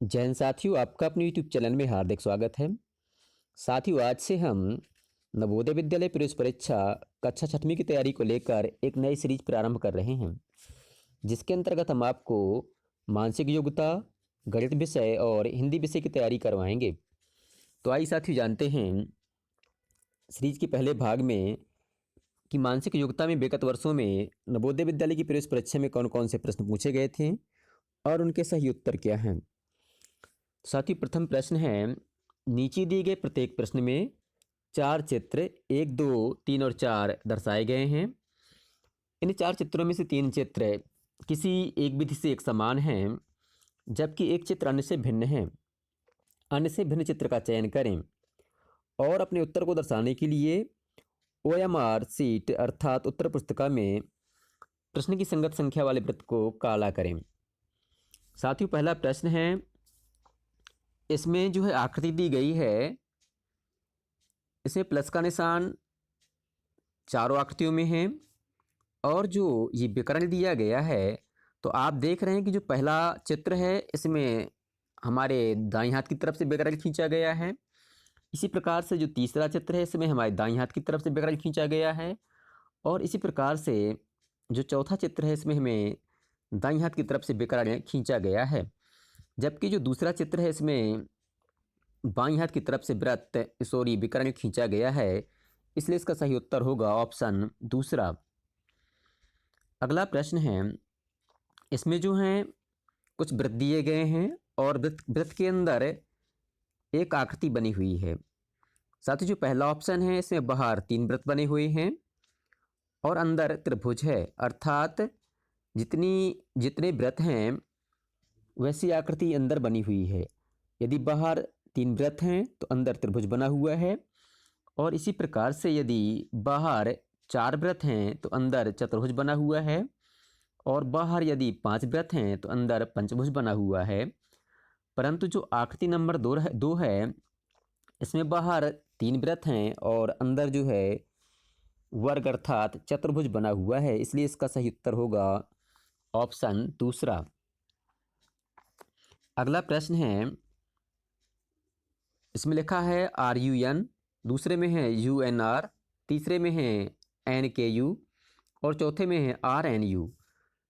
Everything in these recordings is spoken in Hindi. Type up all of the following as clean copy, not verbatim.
जय हिंद साथियों, आपका अपने YouTube चैनल में हार्दिक स्वागत है। साथियों, आज से हम नवोदय विद्यालय प्रवेश परीक्षा कक्षा 6वीं की तैयारी को लेकर एक नई सीरीज प्रारंभ कर रहे हैं, जिसके अंतर्गत हम आपको मानसिक योग्यता, गणित विषय और हिंदी विषय की तैयारी करवाएंगे। तो आइए साथियों, जानते हैं सीरीज के पहले भाग में कि मानसिक योग्यता में विगत वर्षों में नवोदय विद्यालय की प्रवेश परीक्षा में कौन कौन से प्रश्न पूछे गए थे और उनके सही उत्तर क्या हैं। साथियों, प्रथम प्रश्न है, नीचे दिए गए प्रत्येक प्रश्न में 4 चित्र 1, 2, 3 और 4 दर्शाए गए हैं। इन 4 चित्रों में से 3 चित्र किसी एक विधि से एक समान हैं, जबकि एक चित्र अन्य से भिन्न है। अन्य से भिन्न चित्र का चयन करें और अपने उत्तर को दर्शाने के लिए OMR शीट अर्थात उत्तर पुस्तिका में प्रश्न की संगत संख्या वाले वृत्त को काला करें। साथियों, पहला प्रश्न है, इसमें जो है आकृति दी गई है, इसमें प्लस का निशान चारों आकृतियों में है और जो ये विकर्ण दिया गया है, तो आप देख रहे हैं कि जो पहला चित्र है इसमें हमारे दाईं हाथ की तरफ से विकर्ण खींचा गया है। इसी प्रकार से जो तीसरा चित्र है इसमें हमारे दाईं हाथ की तरफ से विकर्ण खींचा गया है और इसी प्रकार से जो चौथा चित्र है इसमें हमें दाईं हाथ की तरफ से विकर्ण खींचा गया है। जबकि जो दूसरा चित्र है इसमें बाईं हाथ की तरफ से विकर्ण खींचा गया है, इसलिए इसका सही उत्तर होगा ऑप्शन दूसरा। अगला प्रश्न है, इसमें जो है कुछ वृत्त दिए गए हैं और वृत्त के अंदर एक आकृति बनी हुई है। साथ ही जो पहला ऑप्शन है इसमें बाहर 3 वृत्त बने हुए हैं और अंदर त्रिभुज है, अर्थात जितने वृत्त हैं वैसी आकृति अंदर बनी हुई है। यदि बाहर 3 वृत्त हैं तो अंदर त्रिभुज बना हुआ है और इसी प्रकार से यदि बाहर 4 वृत्त हैं तो अंदर चतुर्भुज बना हुआ है और बाहर यदि 5 वृत्त हैं तो अंदर पंचभुज बना हुआ है। परंतु जो आकृति नंबर 2 है इसमें बाहर 3 वृत्त हैं और अंदर जो है वर्ग अर्थात चतुर्भुज बना हुआ है, इसलिए इसका सही उत्तर होगा ऑप्शन दूसरा। अगला प्रश्न है, इसमें लिखा है RUN, दूसरे में है UNR, तीसरे में है NKU और चौथे में है RNU।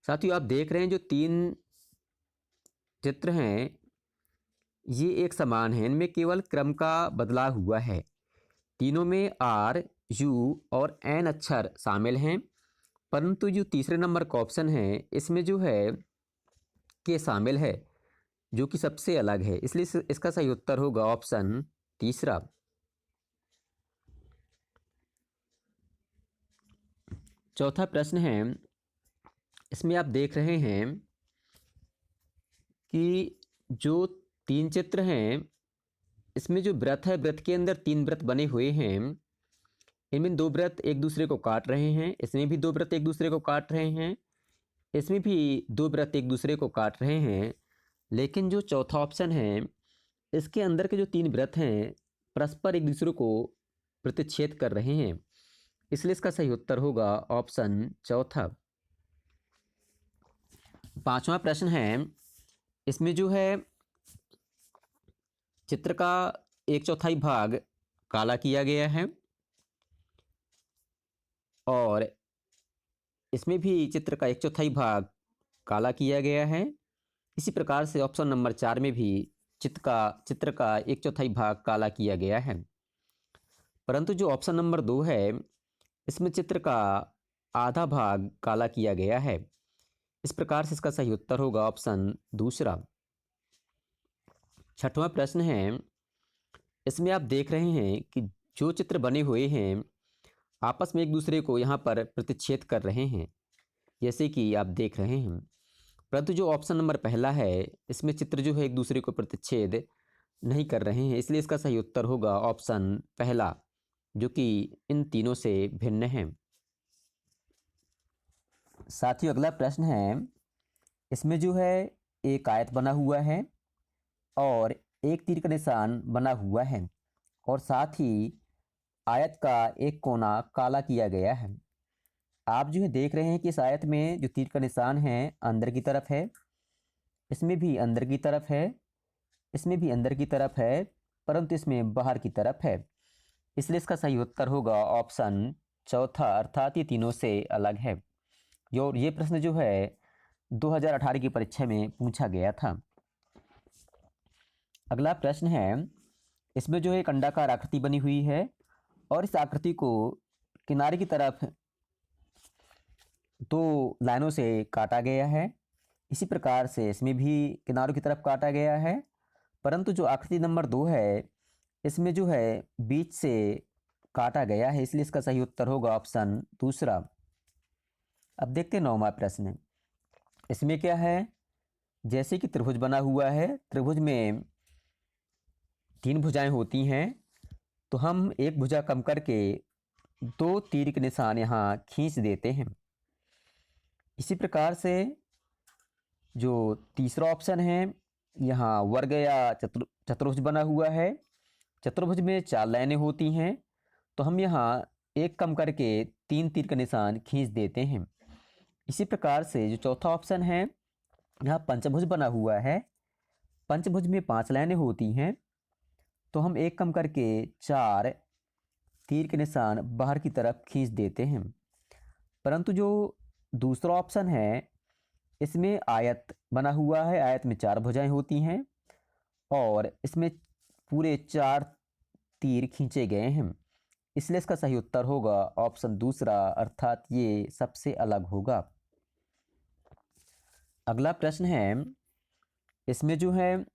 साथियों, आप देख रहे हैं जो 3 चित्र हैं ये एक समान हैं, इनमें केवल क्रम का बदलाव हुआ है। तीनों में R, U और N अक्षर शामिल हैं, परंतु जो तीसरे नंबर का ऑप्शन है इसमें जो है K शामिल है, जो कि सबसे अलग है, इसलिए इसका सही उत्तर होगा ऑप्शन तीसरा। चौथा प्रश्न है, इसमें आप देख रहे हैं कि जो 3 चित्र हैं इसमें जो वृत्त है, वृत्त के अंदर 3 वृत्त बने हुए हैं। इनमें 2 वृत्त एक दूसरे को काट रहे हैं, इसमें भी 2 वृत्त एक दूसरे को काट रहे हैं, इसमें भी 2 वृत्त एक दूसरे को काट रहे हैं। लेकिन जो चौथा ऑप्शन है इसके अंदर के जो 3 वृत्त हैं परस्पर एक दूसरे को प्रतिच्छेद कर रहे हैं, इसलिए इसका सही उत्तर होगा ऑप्शन चौथा। पांचवा प्रश्न है, इसमें जो है चित्र का 1/4 भाग काला किया गया है और इसमें भी चित्र का 1/4 भाग काला किया गया है। इसी प्रकार से ऑप्शन नंबर 4 में भी चित्र का 1/4 भाग काला किया गया है। परंतु जो ऑप्शन नंबर 2 है इसमें चित्र का आधा भाग काला किया गया है। इस प्रकार से इसका सही उत्तर होगा ऑप्शन दूसरा। छठवां प्रश्न है, इसमें आप देख रहे हैं कि जो चित्र बने हुए हैं आपस में एक दूसरे को यहाँ पर प्रतिच्छेद कर रहे हैं, जैसे कि आप देख रहे हैं। परंतु जो ऑप्शन नंबर पहला है इसमें चित्र जो है एक दूसरे को प्रतिच्छेद नहीं कर रहे हैं, इसलिए इसका सही उत्तर होगा ऑप्शन पहला, जो कि इन तीनों से भिन्न है। साथियों, अगला प्रश्न है, इसमें जो है एक आयत बना हुआ है और एक तीर का निशान बना हुआ है और साथ ही आयत का एक कोना काला किया गया है। आप जो है देख रहे हैं कि इस आयत में जो तीर का निशान है अंदर की तरफ है, इसमें भी अंदर की तरफ है, इसमें भी अंदर की तरफ है परंतु इसमें बाहर की तरफ है, इसलिए इसका सही उत्तर होगा ऑप्शन चौथा, अर्थात ये तीनों से अलग है। ये प्रश्न जो है 2018 की परीक्षा में पूछा गया था। अगला प्रश्न है, इसमें जो है एक अंडाकार आकृति बनी हुई है और इस आकृति को किनारे की तरफ दो लाइनों से काटा गया है। इसी प्रकार से इसमें भी किनारों की तरफ काटा गया है, परंतु जो आकृति नंबर 2 है इसमें जो है बीच से काटा गया है, इसलिए इसका सही उत्तर होगा ऑप्शन दूसरा। अब देखते हैं 9वां प्रश्न। इसमें क्या है, जैसे कि त्रिभुज बना हुआ है, त्रिभुज में 3 भुजाएं होती हैं, तो हम एक भुजा कम करके 2 तीर के निशान यहाँ खींच देते हैं। इसी प्रकार से जो तीसरा ऑप्शन है, यहाँ वर्ग या चतुर्भुज बना हुआ है, चतुर्भुज में 4 लाइनें होती हैं, तो हम यहाँ एक कम करके 3 तीर का निशान खींच देते हैं। इसी प्रकार से जो चौथा ऑप्शन है, यहाँ पंचभुज बना हुआ है, पंचभुज में 5 लाइनें होती हैं, तो हम एक कम करके 4 तीर के निशान बाहर की तरफ खींच देते हैं। परंतु जो दूसरा ऑप्शन है, इसमें आयत बना हुआ है, आयत में 4 भुजाएं होती हैं और इसमें पूरे 4 तीर खींचे गए हैं, इसलिए इसका सही उत्तर होगा ऑप्शन दूसरा, अर्थात ये सबसे अलग होगा। अगला प्रश्न है, इसमें जो है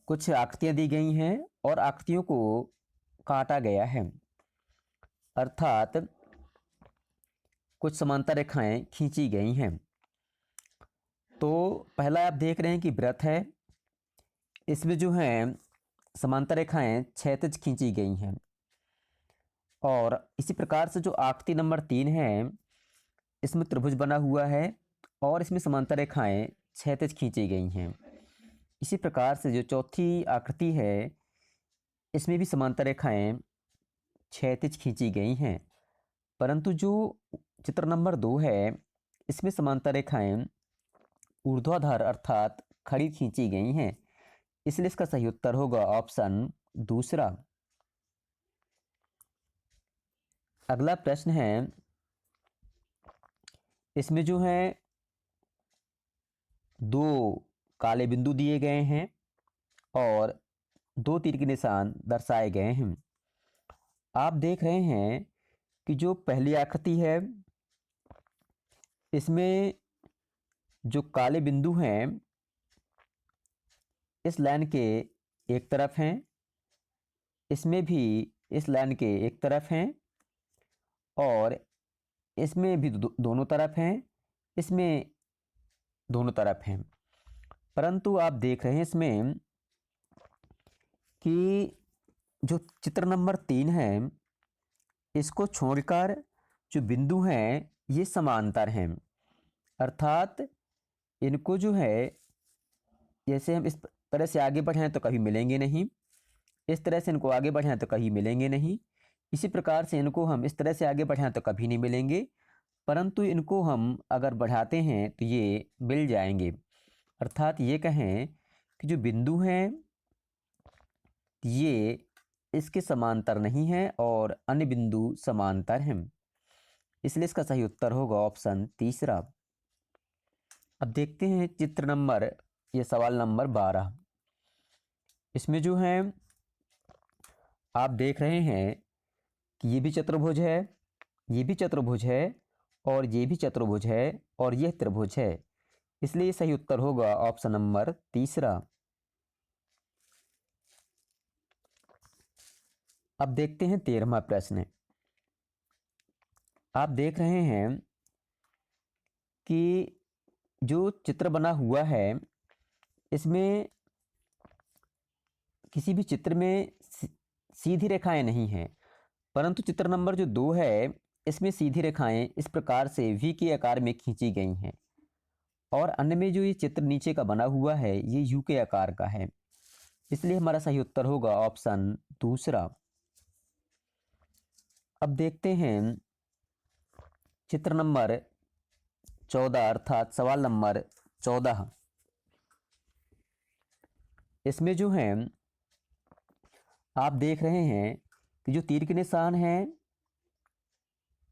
कुछ आकृतियां दी गई हैं और आकृतियों को काटा गया है, अर्थात कुछ समांतर रेखाएं खींची गई हैं। तो पहला आप देख रहे हैं कि वृत्त है, इसमें जो है समांतर रेखाएं क्षैतिज खींची गई हैं। और इसी प्रकार से जो आकृति नंबर 3 है, इसमें त्रिभुज बना हुआ है और इसमें समांतर रेखाएं क्षैतिज खींची गई हैं। इसी प्रकार से जो चौथी आकृति है, इसमें भी समांतर रेखाएं क्षैतिज खींची गई हैं, परंतु जो चित्र नंबर 2 है, इसमें समांतर रेखाएं ऊर्ध्वाधर अर्थात खड़ी खींची गई हैं, इसलिए इसका सही उत्तर होगा ऑप्शन दूसरा। अगला प्रश्न है, इसमें जो है 2 काले बिंदु दिए गए हैं और 2 तीर के निशान दर्शाए गए हैं। आप देख रहे हैं कि जो पहली आकृति है, इसमें जो काले बिंदु हैं इस लाइन के एक तरफ हैं, इसमें भी इस लाइन के एक तरफ हैं और इसमें भी दोनों तरफ हैं, इसमें दोनों तरफ हैं। परंतु आप देख रहे हैं इसमें कि जो चित्र नंबर 3 है, इसको छोड़कर जो बिंदु हैं ये समांतर हैं, अर्थात इनको जो है, जैसे हम इस तरह से आगे बढ़ें तो कभी मिलेंगे नहीं, इस तरह से इनको आगे बढ़ें तो कभी मिलेंगे नहीं, इसी प्रकार से इनको हम इस तरह से आगे बढ़ें तो कभी नहीं मिलेंगे, परंतु इनको हम अगर बढ़ाते हैं तो ये मिल जाएंगे। अर्थात ये कहें कि जो बिंदु हैं ये इसके समांतर नहीं हैं और अन्य बिंदु समांतर हैं, इसलिए इसका सही उत्तर होगा ऑप्शन तीसरा। अब देखते हैं चित्र नंबर, ये सवाल नंबर 12। इसमें जो है आप देख रहे हैं कि ये भी चतुर्भुज है, ये भी चतुर्भुज है और ये भी चतुर्भुज है और यह त्रिभुज है, इसलिए सही उत्तर होगा ऑप्शन नंबर तीसरा। अब देखते हैं 13वां प्रश्न। आप देख रहे हैं कि जो चित्र बना हुआ है, इसमें किसी भी चित्र में सीधी रेखाएं नहीं हैं, परंतु चित्र नंबर जो 2 है, इसमें सीधी रेखाएं इस प्रकार से वी के आकार में खींची गई हैं और अन्य में जो ये चित्र नीचे का बना हुआ है ये यू के आकार का है, इसलिए हमारा सही उत्तर होगा ऑप्शन दूसरा। अब देखते हैं चित्र नंबर 14, अर्थात सवाल नंबर 14। इसमें जो है आप देख रहे हैं कि जो तीर के निशान हैं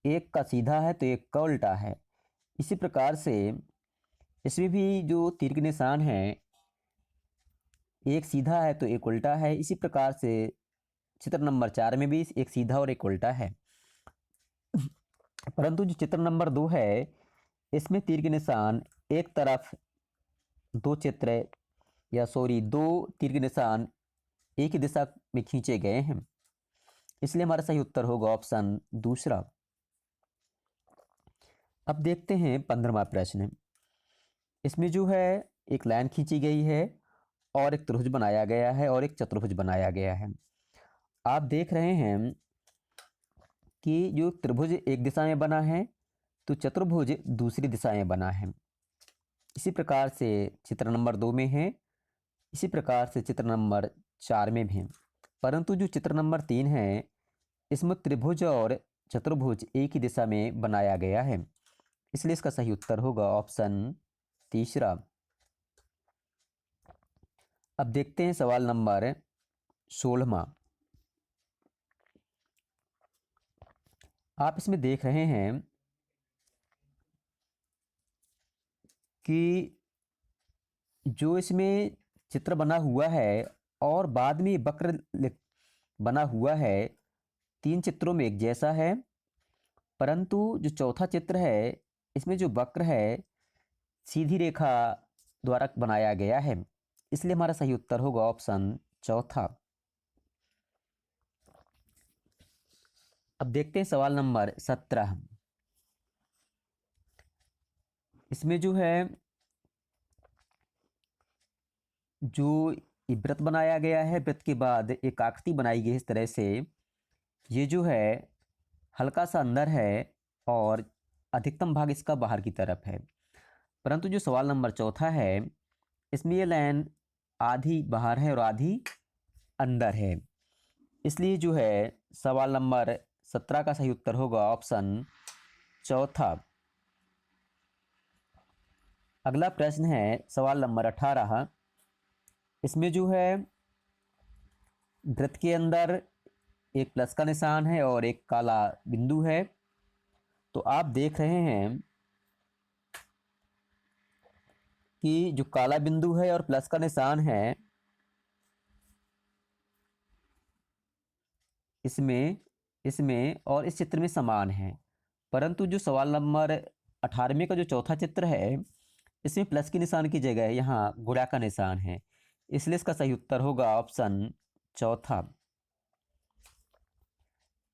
एक का सीधा है तो एक का उल्टा है। इसी प्रकार से इसमें भी जो तीर के निशान हैं एक सीधा है तो एक उल्टा है। इसी प्रकार से चित्र नंबर 4 में भी एक सीधा और एक उल्टा है। परंतु जो चित्र नंबर 2 है इसमें तीर के निशान एक तरफ दो तीर के निशान एक ही दिशा में खींचे गए हैं। इसलिए हमारा सही उत्तर होगा ऑप्शन दूसरा। अब देखते हैं 15वां प्रश्न। इसमें जो है एक लाइन खींची गई है और एक त्रिभुज बनाया गया है और एक चतुर्भुज बनाया गया है। आप देख रहे हैं कि जो त्रिभुज एक दिशा में बना है तो चतुर्भुज दूसरी दिशा में बना है। इसी प्रकार से चित्र नंबर 2 में है, इसी प्रकार से चित्र नंबर 4 में भी। परंतु जो चित्र नंबर 3 है इसमें त्रिभुज और चतुर्भुज एक ही दिशा में बनाया गया है। इसलिए इसका सही उत्तर होगा ऑप्शन तीसरा। अब देखते हैं सवाल नंबर 16वां। आप इसमें देख रहे हैं कि जो इसमें चित्र बना हुआ है और बाद में वक्र बना हुआ है, 3 चित्रों में एक जैसा है। परंतु जो चौथा चित्र है इसमें जो वक्र है सीधी रेखा द्वारा बनाया गया है। इसलिए हमारा सही उत्तर होगा ऑप्शन चौथा। अब देखते हैं सवाल नंबर 17। इसमें जो है जो वृत्त बनाया गया है, वृत्त के बाद एक आकृति बनाई गई इस तरह से। ये जो है हल्का सा अंदर है और अधिकतम भाग इसका बाहर की तरफ है। परंतु जो सवाल नंबर चौथा है इसमें ये लाइन आधी बाहर है और आधी अंदर है। इसलिए जो है सवाल नंबर 17 का सही उत्तर होगा ऑप्शन चौथा। अगला प्रश्न है सवाल नंबर 18। इसमें जो है वृत्त के अंदर एक प्लस का निशान है और एक काला बिंदु है। तो आप देख रहे हैं कि जो काला बिंदु है और प्लस का निशान है इसमें और इस चित्र में समान है। परंतु जो सवाल नंबर 18वें का जो चौथा चित्र है इसमें प्लस के निशान की जगह यहाँ गुणा का निशान है। इसलिए इसका सही उत्तर होगा ऑप्शन चौथा।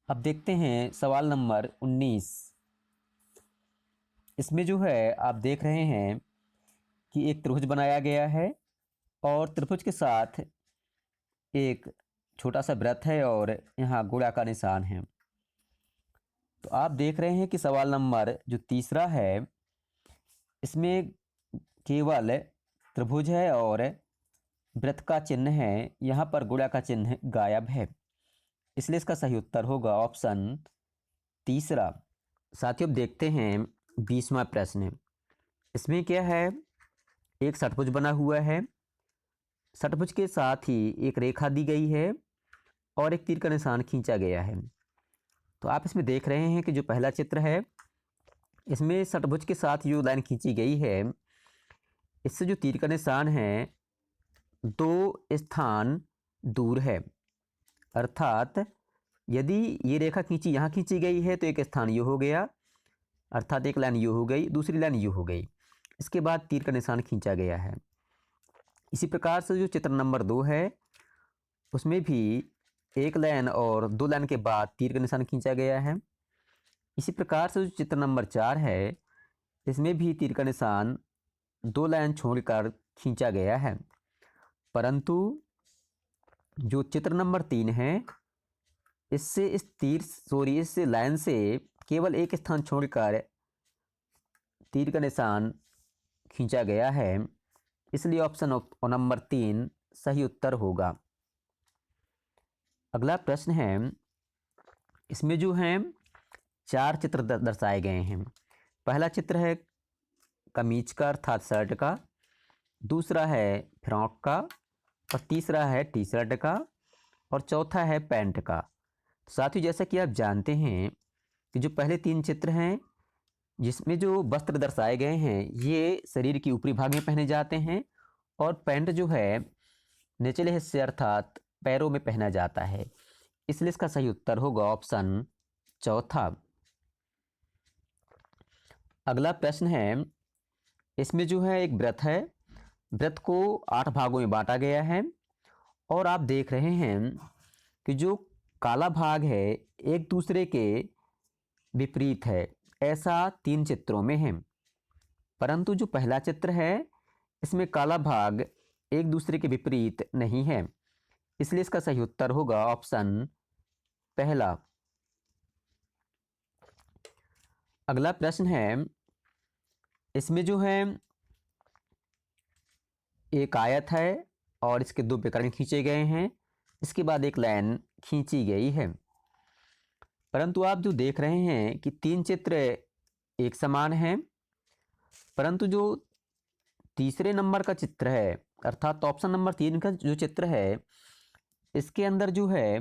अब देखते हैं सवाल नंबर 19। इसमें जो है आप देख रहे हैं कि एक त्रिभुज बनाया गया है और त्रिभुज के साथ एक छोटा सा वृत्त है और यहाँ गुणा का निशान है। तो आप देख रहे हैं कि सवाल नंबर जो तीसरा है इसमें केवल त्रिभुज है और वृत्त का चिन्ह है, यहाँ पर गुणा का चिन्ह गायब है। इसलिए इसका सही उत्तर होगा ऑप्शन तीसरा। साथियों देखते हैं 20वां प्रश्न। इसमें क्या है एक षटभुज बना हुआ है, षटभुज के साथ ही एक रेखा दी गई है और एक तीर का निशान खींचा गया है। तो आप इसमें देख रहे हैं कि जो पहला चित्र है इसमें षटभुज के साथ जो लाइन खींची गई है इससे जो तीर का निशान है 2 स्थान दूर है। अर्थात यदि ये रेखा यहाँ खींची गई है तो एक स्थान यू हो गया, अर्थात एक लाइन यू हो गई, दूसरी लाइन यू हो गई। इसके बाद तीर का निशान खींचा गया है। इसी प्रकार से जो चित्र नंबर 2 है उसमें भी एक लाइन और 2 लाइन के बाद तीर का निशान खींचा गया है। इसी प्रकार से जो चित्र नंबर 4 है इसमें भी तीर का निशान 2 लाइन छोड़कर खींचा गया है। परंतु जो चित्र नंबर 3 है इस लाइन से केवल एक स्थान छोड़कर तीर का निशान खींचा गया है। इसलिए ऑप्शन नंबर 3 सही उत्तर होगा। अगला प्रश्न है इसमें जो है 4 चित्र दर्शाए गए हैं। पहला चित्र है कमीज का अर्थात शर्ट का, दूसरा है फ्रॉक का और तीसरा है टी शर्ट का और चौथा है पैंट का। साथ ही जैसा कि आप जानते हैं कि जो पहले 3 चित्र हैं जिसमें जो वस्त्र दर्शाए गए हैं ये शरीर के ऊपरी भाग में पहने जाते हैं और पैंट जो है निचले हिस्से अर्थात पैरों में पहना जाता है। इसलिए इसका सही उत्तर होगा ऑप्शन चौथा। अगला प्रश्न है, इसमें जो है एक व्रत है, व्रत को 8 भागों में बांटा गया है और आप देख रहे हैं कि जो काला भाग है एक दूसरे के विपरीत है, ऐसा 3 चित्रों में है। परंतु जो पहला चित्र है इसमें काला भाग एक दूसरे के विपरीत नहीं है, इसलिए इसका सही उत्तर होगा ऑप्शन पहला। अगला प्रश्न है, इसमें जो है एक आयत है और इसके 2 विकर्ण खींचे गए हैं, इसके बाद एक लाइन खींची गई है। परंतु आप जो देख रहे हैं कि 3 चित्र एक समान हैं, परंतु जो तीसरे नंबर का चित्र है अर्थात ऑप्शन नंबर 3 का जो चित्र है इसके अंदर जो है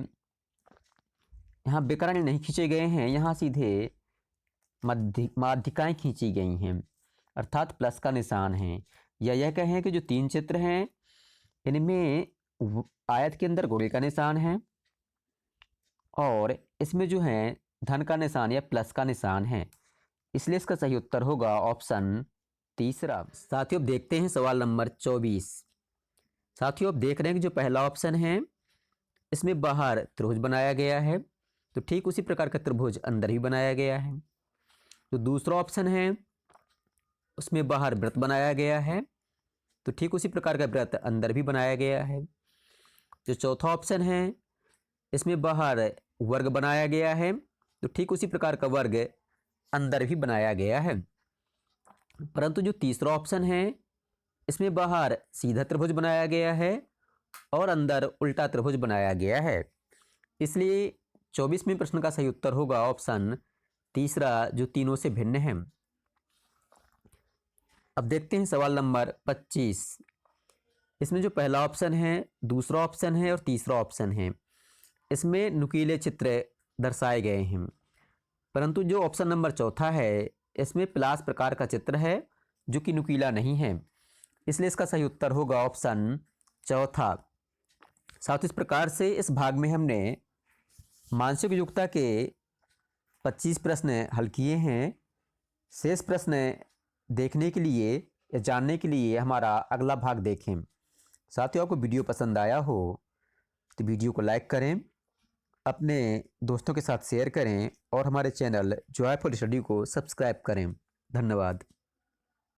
यहाँ विकर्ण नहीं खींचे गए हैं, यहाँ सीधे माध्यिकाएं खींची गई हैं अर्थात प्लस का निशान है। या यह कहें कि जो 3 चित्र हैं इनमें आयत के अंदर गोले का निशान है और इसमें जो है धन का निशान या प्लस का निशान है, इसलिए इसका सही उत्तर होगा ऑप्शन तीसरा। साथियों अब देखते हैं सवाल नंबर 24। साथियों अब देख रहे हैं कि जो पहला ऑप्शन है इसमें बाहर त्रिभुज बनाया गया है, तो ठीक उसी प्रकार का त्रिभुज अंदर ही बनाया गया है। जो दूसरा ऑप्शन है उसमें बाहर वृत्त बनाया गया है, तो ठीक उसी प्रकार का वृत्त अंदर भी बनाया गया है। जो चौथा ऑप्शन है इसमें बाहर वर्ग बनाया गया है, तो ठीक उसी प्रकार का वर्ग अंदर भी बनाया गया है। परंतु जो तीसरा ऑप्शन है इसमें बाहर सीधा त्रिभुज बनाया गया है और अंदर उल्टा त्रिभुज बनाया गया है, इसलिए 24वें प्रश्न का सही उत्तर होगा ऑप्शन तीसरा जो तीनों से भिन्न है। अब देखते हैं सवाल नंबर 25। इसमें जो पहला ऑप्शन है, दूसरा ऑप्शन है और तीसरा ऑप्शन है, इसमें नुकीले चित्र दर्शाए गए हैं, परंतु जो ऑप्शन नंबर चौथा है इसमें प्लास प्रकार का चित्र है जो कि नुकीला नहीं है, इसलिए इसका सही उत्तर होगा ऑप्शन चौथा। साथ इस प्रकार से इस भाग में हमने मानसिक योग्यता के 25 प्रश्न हल किए हैं। शेष प्रश्न देखने के लिए या जानने के लिए हमारा अगला भाग देखें। साथियों आपको वीडियो पसंद आया हो तो वीडियो को लाइक करें, अपने दोस्तों के साथ शेयर करें और हमारे चैनल जॉयफुल स्टडी को सब्सक्राइब करें। धन्यवाद।